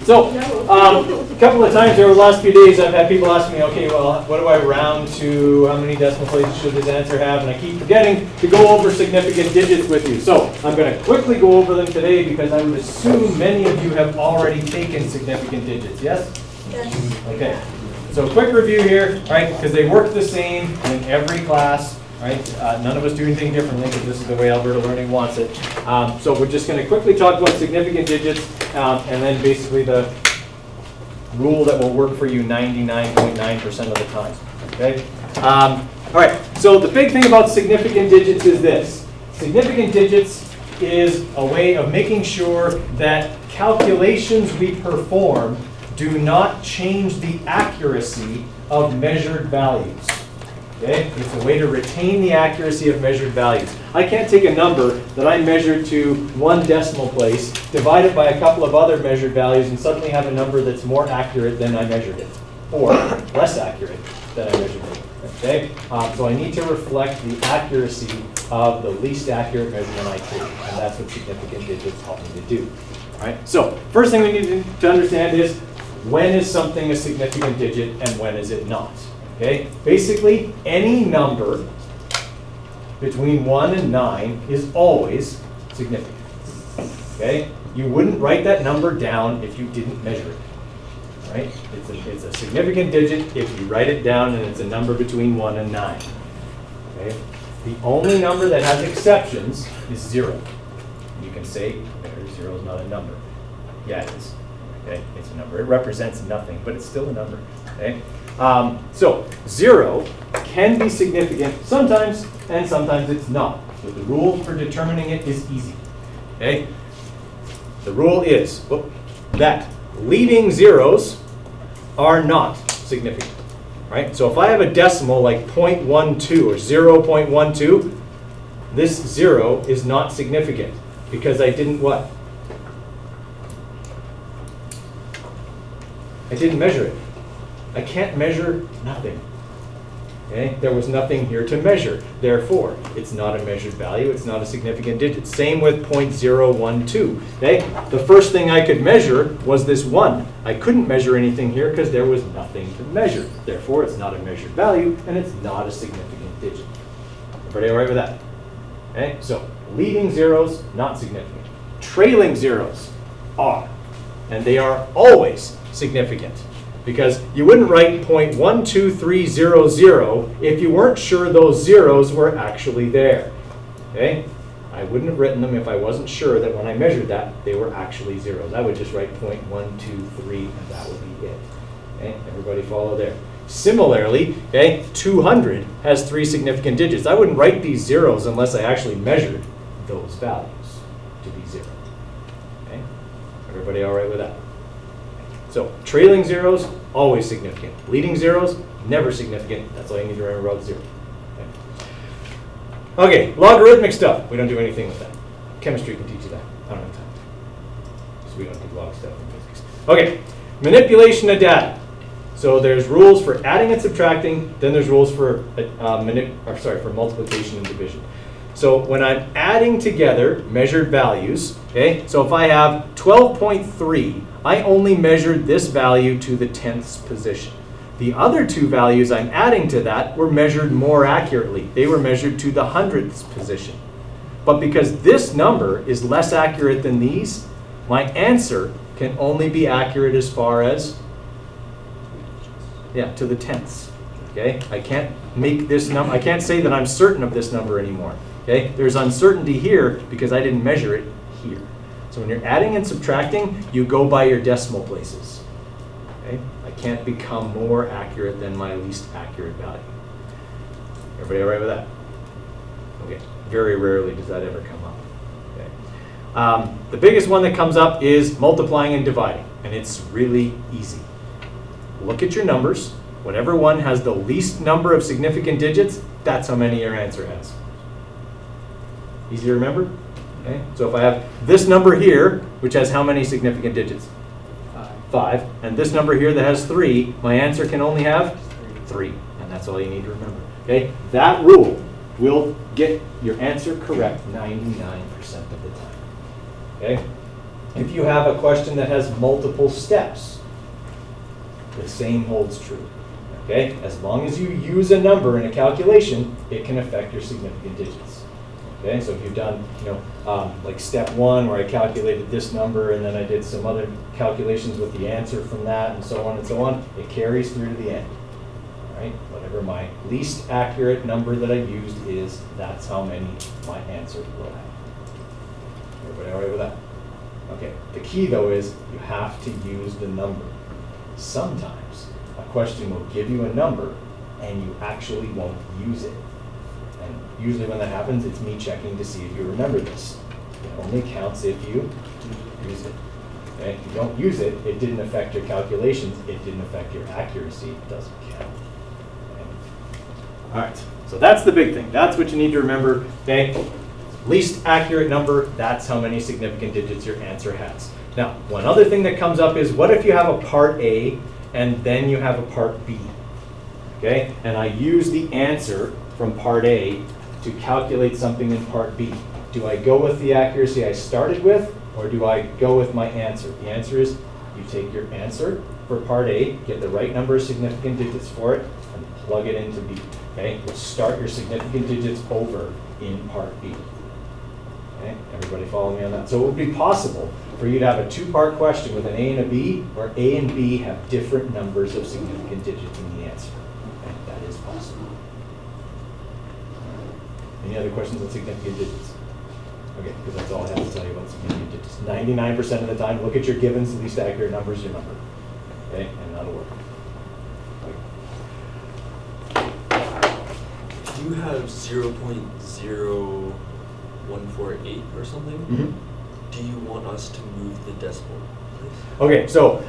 So, a couple of times over the last few days, I've had people ask me, okay, well, what do I round to? How many decimal places should this answer have? And I keep forgetting to go over significant digits with you. So, I'm going to quickly go over them today because I would assume many of you have already taken significant digits. Yes? Yes. Okay. So, quick review here, right? Because they work the same in every class. Right? None of us do anything differently because this is the way Alberta Learning wants it. So we're just going to quickly talk about significant digits and then basically the rule that will work for you 99.9% of the time. Okay? All right. So the big thing about significant digits is this. Significant digits is a way of making sure that calculations we perform do not change the accuracy of measured values. Okay? It's a way to retain the accuracy of measured values. I can't take a number that I measured to 1 decimal place, divide it by a couple of other measured values, and suddenly have a number that's more accurate than I measured it, or less accurate than I measured it. Okay? So I need to reflect the accuracy of the least accurate measurement I take, and that's what significant digits help me to do. All right? So first thing we need to understand is when is something a significant digit and when is it not? Okay? Basically, any number between 1 and 9 is always significant. Okay? You wouldn't write that number down if you didn't measure it. Right? It's a significant digit if you write it down and it's a number between 1 and 9. Okay? The only number that has exceptions is 0. You can say, 0 is not a number. Yeah, it is. Okay? It's a number. It represents nothing, but it's still a number. Okay? So 0 can be significant sometimes, and sometimes it's not. So the rule for determining it is easy. Okay? The rule is that leading zeros are not significant. Right? So if I have a decimal like 0.12 or 0.12, this 0 is not significant because I didn't what? I didn't measure it. I can't measure nothing. Okay? There was nothing here to measure. Therefore, it's not a measured value. It's not a significant digit. Same with 0.012. Okay? The first thing I could measure was this 1. I couldn't measure anything here because there was nothing to measure. Therefore, it's not a measured value, and it's not a significant digit. Everybody all right with that? Okay? So, leading zeros, not significant. Trailing zeros are. And they are always significant. Because you wouldn't write 0.12300 if you weren't sure those zeros were actually there. Okay? I wouldn't have written them if I wasn't sure that when I measured that, they were actually zeros. I would just write 0.123 and that would be it. Okay? Everybody follow there. Similarly, okay, 200 has 3 significant digits. I wouldn't write these zeros unless I actually measured those values to be 0. Okay? Everybody all right with that? So, trailing zeros, always significant. Leading zeros, never significant. That's all you need to remember about 0. Okay, logarithmic stuff. We don't do anything with that. Chemistry can teach you that. I don't have time. So we don't do log stuff in physics. Okay, manipulation of data. So there's rules for adding and subtracting, then there's rules for for multiplication and division. So when I'm adding together measured values, okay, so if I have 12.3, I only measured this value to the 10th position. The other 2 values I'm adding to that were measured more accurately. They were measured to the 100th position. But because this number is less accurate than these, my answer can only be accurate as far as, to the 10ths. Okay? I can't make this number, I can't say that I'm certain of this number anymore. Okay? There's uncertainty here because I didn't measure it here. So when you're adding and subtracting, you go by your decimal places. Okay? I can't become more accurate than my least accurate value. Everybody all right with that? Okay. Very rarely does that ever come up. Okay. The biggest one that comes up is multiplying and dividing, and it's really easy. Look at your numbers. Whatever one has the least number of significant digits, that's how many your answer has. Easy to remember? Okay. So if I have this number here, which has how many significant digits? 5. And this number here that has 3, my answer can only have 3. And that's all you need to remember. Okay? That rule will get your answer correct 99% of the time. Okay? If you have a question that has multiple steps, the same holds true. Okay? As long as you use a number in a calculation, it can affect your significant digits. Okay? So if you've done, like step 1 where I calculated this number and then I did some other calculations with the answer from that and so on, it carries through to the end. All right? Whatever my least accurate number that I used is, that's how many my answer will have. Everybody all right with that? Okay. The key though is you have to use the number. Sometimes a question will give you a number and you actually won't use it. And usually when that happens, it's me checking to see if you remember this. It only counts if you use it. Okay? If you don't use it, it didn't affect your calculations, it didn't affect your accuracy, it doesn't count. Okay? All right, so that's the big thing. That's what you need to remember. Okay? Least accurate number, that's how many significant digits your answer has. Now, one other thing that comes up is, what if you have a part A and then you have a part B? Okay, and I use the answer from part A to calculate something in part B. Do I go with the accuracy I started with, or do I go with my answer? The answer is, you take your answer for part A, get the right number of significant digits for it, and plug it into B. Okay, you'll start your significant digits over in part B. Okay, everybody follow me on that? So it would be possible for you to have a 2-part question with an A and a B, where A and B have different numbers of significant digits in the answer. Okay, that is possible. Any other questions on significant digits? Okay, because that's all I have to tell you about significant digits. 99% of the time, look at your givens, the least accurate number is your number. Okay, and that'll work. Do you have 0.0148 or something? Mm-hmm. Do you want us to move the decimal place? Okay, so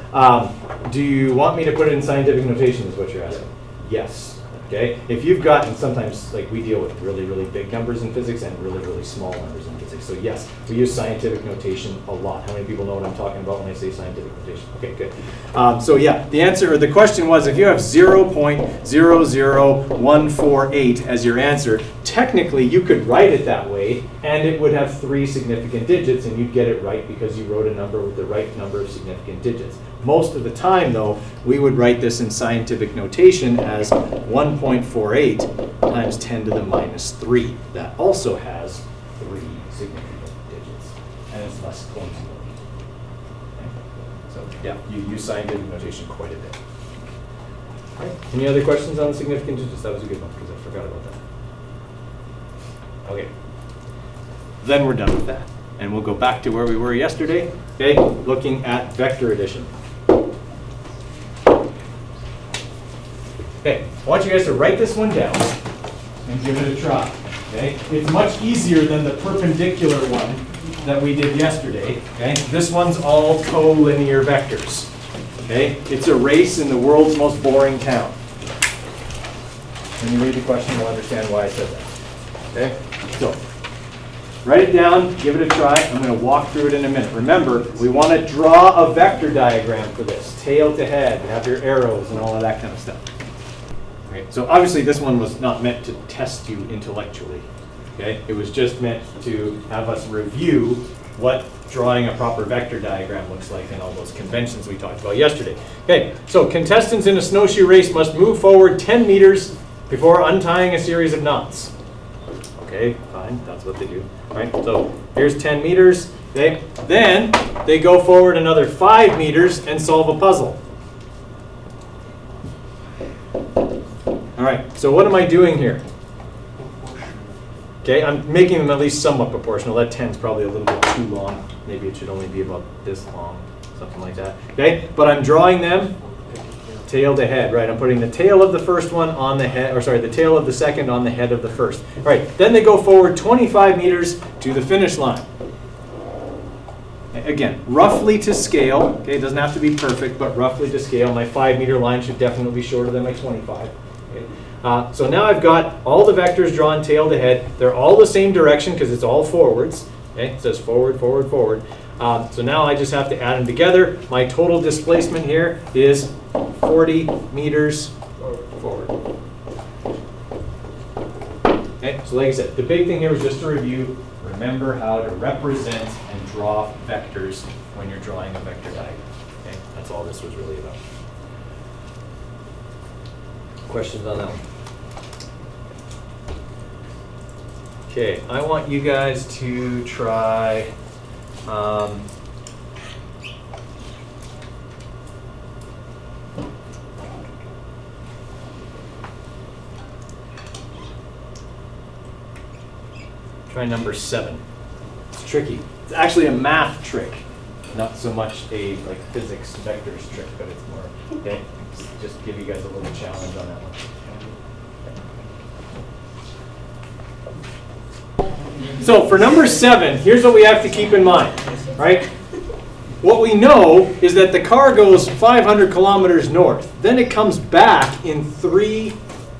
do you want me to put it in scientific notation is what you're asking? Yes. Okay, if you've got, and sometimes like we deal with really, really big numbers in physics and really, really small numbers in physics. So yes, we use scientific notation a lot. How many people know what I'm talking about when I say scientific notation? Okay, good. So yeah, the answer, or the question was, if you have 0.00148 as your answer, technically you could write it that way and it would have 3 significant digits and you'd get it right because you wrote a number with the right number of significant digits. Most of the time though, we would write this in scientific notation as 1.48 times 10 to the minus 3. That also has 3 significant digits and it's less clumsy. Okay. So yeah, you use scientific notation quite a bit. All right. Any other questions on significant digits? That was a good one because I forgot about that. Okay. Then we're done with that. And we'll go back to where we were yesterday, okay, looking at vector addition. Okay, I want you guys to write this one down and give it a try. Okay, it's much easier than the perpendicular one that we did yesterday. Okay, this one's all collinear vectors. Okay, it's a race in the world's most boring town. When you read the question, you'll understand why I said that. Okay, so write it down, give it a try. I'm going to walk through it in a minute. Remember, we want to draw a vector diagram for this, tail to head, have your arrows and all of that kind of stuff. Okay, so obviously this one was not meant to test you intellectually. Okay, it was just meant to have us review what drawing a proper vector diagram looks like and all those conventions we talked about yesterday. Okay, so contestants in a snowshoe race must move forward 10 meters before untying a series of knots. Okay, fine, that's what they do. All right, so here's 10 meters. Okay, then they go forward another 5 meters and solve a puzzle. All right, so what am I doing here? Okay, I'm making them at least somewhat proportional. That 10 is probably a little bit too long. Maybe it should only be about this long, something like that. Okay, but I'm drawing them tail to head, right? I'm putting the tail of the first one on the head, or sorry, the tail of the second on the head of the first. All right, then they go forward 25 meters to the finish line. Again, roughly to scale. Okay, it doesn't have to be perfect, but roughly to scale. My 5-meter line should definitely be shorter than my 25. Okay. So now I've got all the vectors drawn tail to head. They're all the same direction because it's all forwards. Okay, it says forward, forward, forward. So now I just have to add them together. My total displacement here is 40 meters forward. Okay, so like I said, the big thing here was just to review, remember how to represent and draw vectors when you're drawing a vector diagram. Okay? That's all this was really about. Questions on that one? Okay, I want you guys to try try number 7. It's tricky. It's actually a math trick, not so much a like physics vectors trick, but it's more, okay? Just give you guys a little challenge on that one. So for number 7, here's what we have to keep in mind, right? What we know is that the car goes 500 kilometers north. Then it comes back in 3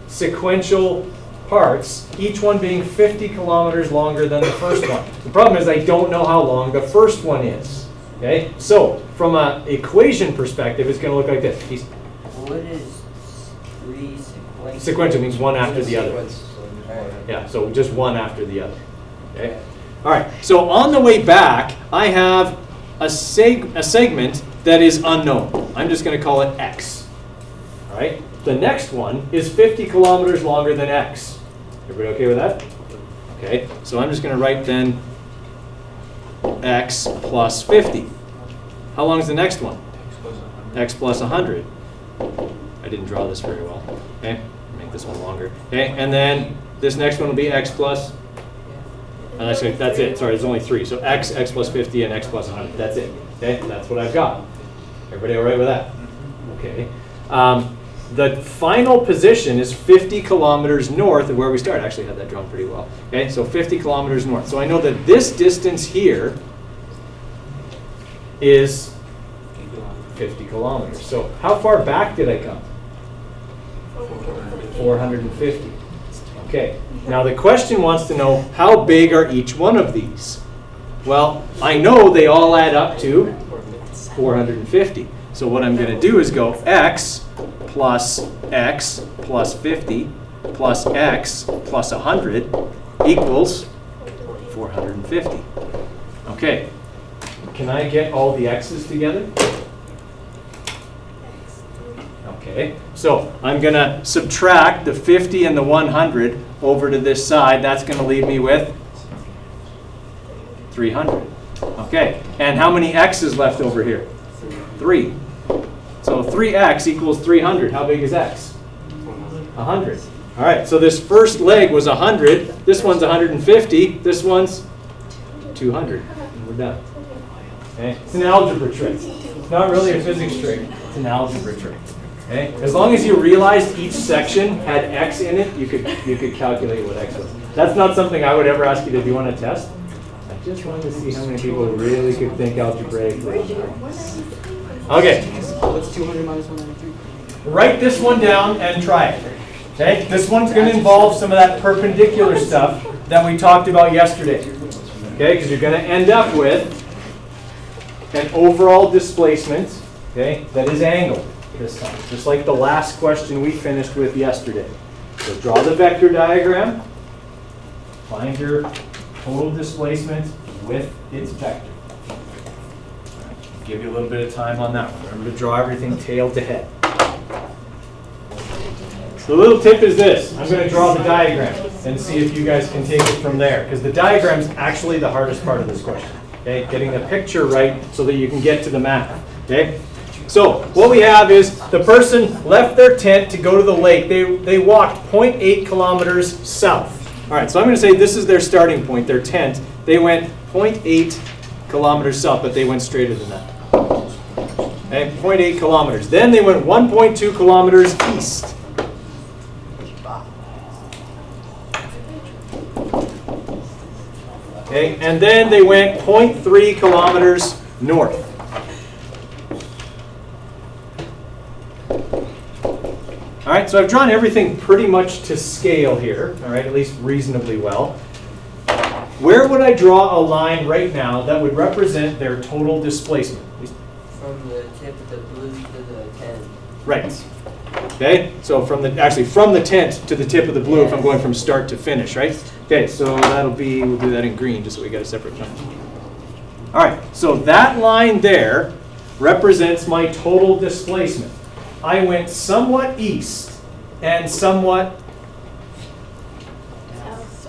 sequential parts, each one being 50 kilometers longer than the first one. The problem is I don't know how long the first one is. Okay? So from an equation perspective, it's going to look like this. What is 3 sequential? Sequential means one after the other. Yeah, so just one after the other. Okay? All right, so on the way back, I have a segment that is unknown. I'm just going to call it x. All right? The next one is 50 kilometers longer than x. Everybody okay with that? Okay, so I'm just going to write then x plus 50. How long is the next one? X plus 100. I didn't draw this very well. Okay, make this one longer. Okay, and then this next one will be x plus, and actually that's it. Sorry, there's only 3. So x plus 50, and x plus 100. That's it. Okay, that's what I've got. Everybody all right with that? Okay. The final position is 50 kilometers north of where we started. I actually had that drawn pretty well. Okay, so 50 kilometers north. So I know that this distance here is 50 kilometers. So how far back did I come? 450. Okay, now the question wants to know how big are each one of these? Well, I know they all add up to 450. So what I'm going to do is go x plus 50 plus x plus 100 equals 450. Okay, can I get all the x's together? Okay, so I'm going to subtract the 50 and the 100 over to this side. That's going to leave me with 300. Okay, and how many x's left over here? 3. So 3x equals 300. How big is x? 100. All right, so this first leg was 100. This one's 150. This one's 200. And we're done. Okay? It's an algebra trick. It's not really a physics trick. It's an algebra trick. Okay? As long as you realized each section had x in it, you could calculate what x was. That's not something I would ever ask you to do on a test. I just wanted to see how many people really could think algebraically. Okay. What's 200 minus 193? Write this one down and try it. Okay? This one's going to involve some of that perpendicular stuff that we talked about yesterday. Okay? Because you're going to end up with an overall displacement, okay, that is angled this time. Just like the last question we finished with yesterday. So draw the vector diagram. Find your total displacement with its vector. Give you a little bit of time on that one. Remember to draw everything tail to head. The little tip is this. I'm going to draw the diagram and see if you guys can take it from there. Because the diagram is actually the hardest part of this question. Okay? Getting the picture right so that you can get to the math. Okay? So what we have is the person left their tent to go to the lake. They walked 0.8 kilometers south. All right, so I'm going to say this is their starting point, their tent. They went 0.8 kilometers south, but they went straighter than that. Okay, 0.8 kilometers. Then they went 1.2 kilometers east. Okay, and then they went 0.3 kilometers north. All right, so I've drawn everything pretty much to scale here, all right, at least reasonably well. Where would I draw a line right now that would represent their total displacement? From the tip of the blue to the tent. Right. Okay, so from the tent to the tip of the blue if I'm going from start to finish, right? Okay, so that'll be, we'll do that in green just so we got a separate chunk. All right, so that line there represents my total displacement. I went somewhat east and somewhat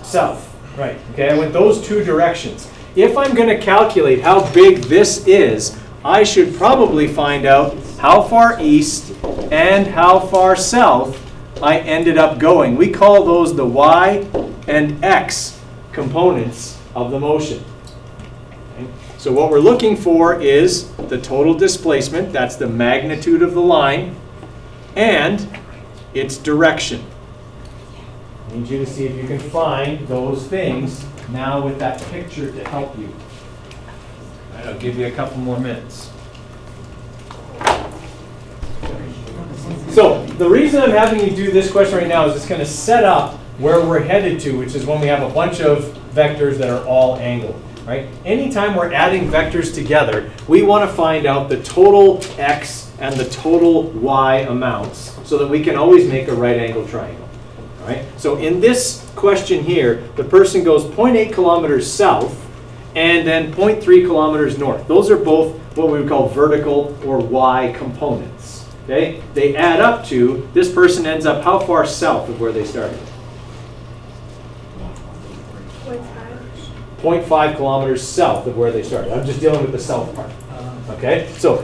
south. Right, okay, I went those two directions. If I'm going to calculate how big this is, I should probably find out how far east and how far south I ended up going. We call those the y and x components of the motion. Okay? So what we're looking for is the total displacement, that's the magnitude of the line, and its direction. I need you to see if you can find those things now with that picture to help you. All right, I'll give you a couple more minutes. So the reason I'm having you do this question right now is it's going to set up where we're headed to, which is when we have a bunch of vectors that are all angled. Right? Anytime we're adding vectors together, we want to find out the total x and the total y amounts so that we can always make a right angle triangle. All right? So in this question here, the person goes 0.8 kilometers south and then 0.3 kilometers north. Those are both what we would call vertical or y components. Okay? They add up to, this person ends up how far south of where they started? 0.5 kilometers south of where they started. I'm just dealing with the south part. Okay? So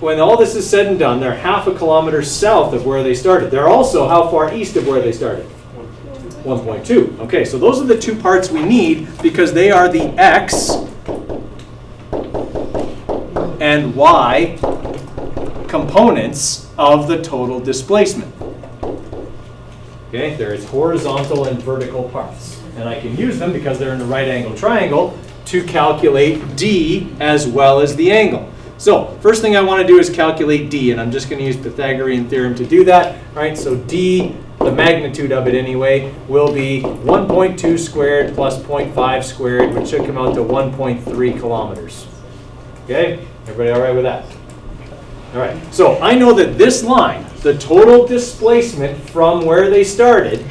when all this is said and done, they're half a kilometer south of where they started. They're also how far east of where they started? 1.2. Okay, so those are the two parts we need because they are the x and y components of the total displacement. Okay, there is horizontal and vertical parts. And I can use them because they're in a right angle triangle to calculate d as well as the angle. So first thing I want to do is calculate d, and I'm just going to use Pythagorean theorem to do that. Right? So d, the magnitude of it anyway, will be 1.2 squared plus 0.5 squared, which should come out to 1.3 kilometers. Okay? Everybody all right with that? All right. So I know that this line, the total displacement from where they started,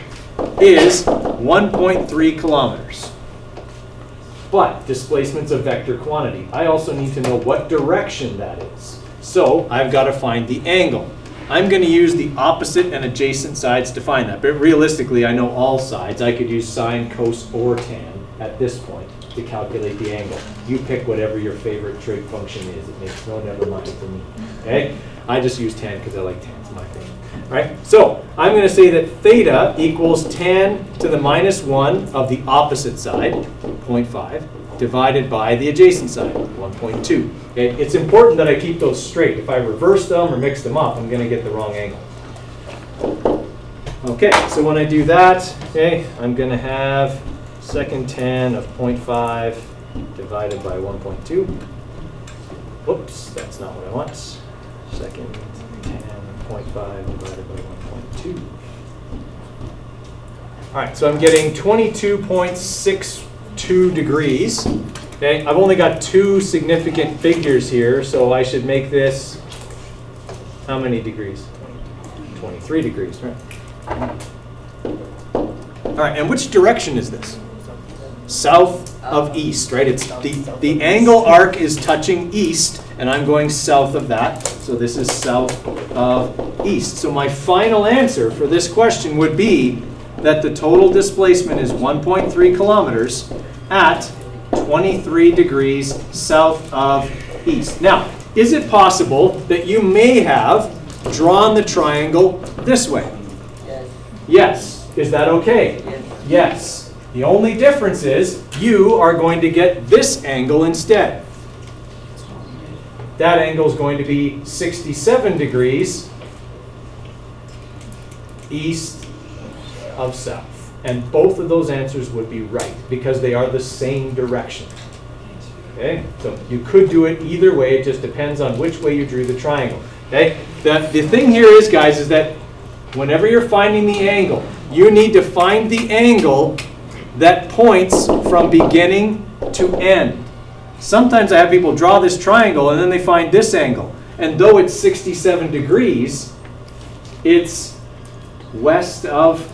is 1.3 kilometers. But displacement's a vector quantity. I also need to know what direction that is. So I've got to find the angle. I'm going to use the opposite and adjacent sides to find that. But realistically, I know all sides. I could use sine, cos, or tan at this point to calculate the angle. You pick whatever your favorite trig function is. It makes no never mind for me. Okay? I just use tan because I like tan. It's my favorite. Right? So I'm going to say that theta equals tan to the minus 1 of the opposite side, 0.5, divided by the adjacent side, 1.2. Okay? It's important that I keep those straight. If I reverse them or mix them up, I'm going to get the wrong angle. Okay, so when I do that, okay, I'm going to have second tan of 0.5 divided by 1.2. Whoops, that's not what I want. Second tan 0.5 divided by 1.2. All right, so I'm getting 22.62 degrees. Okay, I've only got two significant figures here, so I should make this how many degrees? 23 degrees, right? All right, and which direction is this? South of east, right? It's the angle arc is touching east, and I'm going south of that. So this is south of east. So my final answer for this question would be that the total displacement is 1.3 kilometers at 23 degrees south of east. Now, is it possible that you may have drawn the triangle this way? Yes. Yes. Is that okay? Yes. Yes. The only difference is you are going to get this angle instead. That angle is going to be 67 degrees east of south. And both of those answers would be right because they are the same direction. Okay? So you could do it either way. It just depends on which way you drew the triangle. Okay? The thing here is, guys, is that whenever you're finding the angle, you need to find the angle that points from beginning to end. Sometimes I have people draw this triangle and then they find this angle. And though it's 67 degrees, it's west of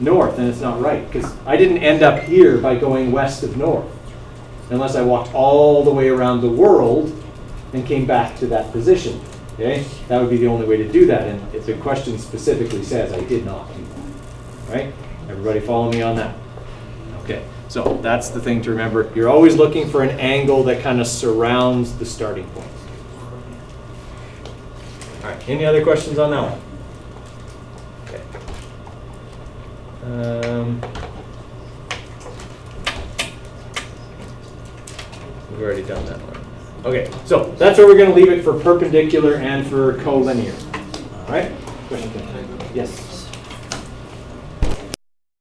north, and it's not right because I didn't end up here by going west of north. unless I walked all the way around the world and came back to that position. Okay? That would be the only way to do that, and if the question specifically says I did not do that. Right? Everybody follow me on that? Okay, so that's the thing to remember. You're always looking for an angle that kind of surrounds the starting point. All right, any other questions on that one? Okay. We've already done that one. Okay, so that's where we're going to leave it for perpendicular and for collinear. All right? Question? Yes?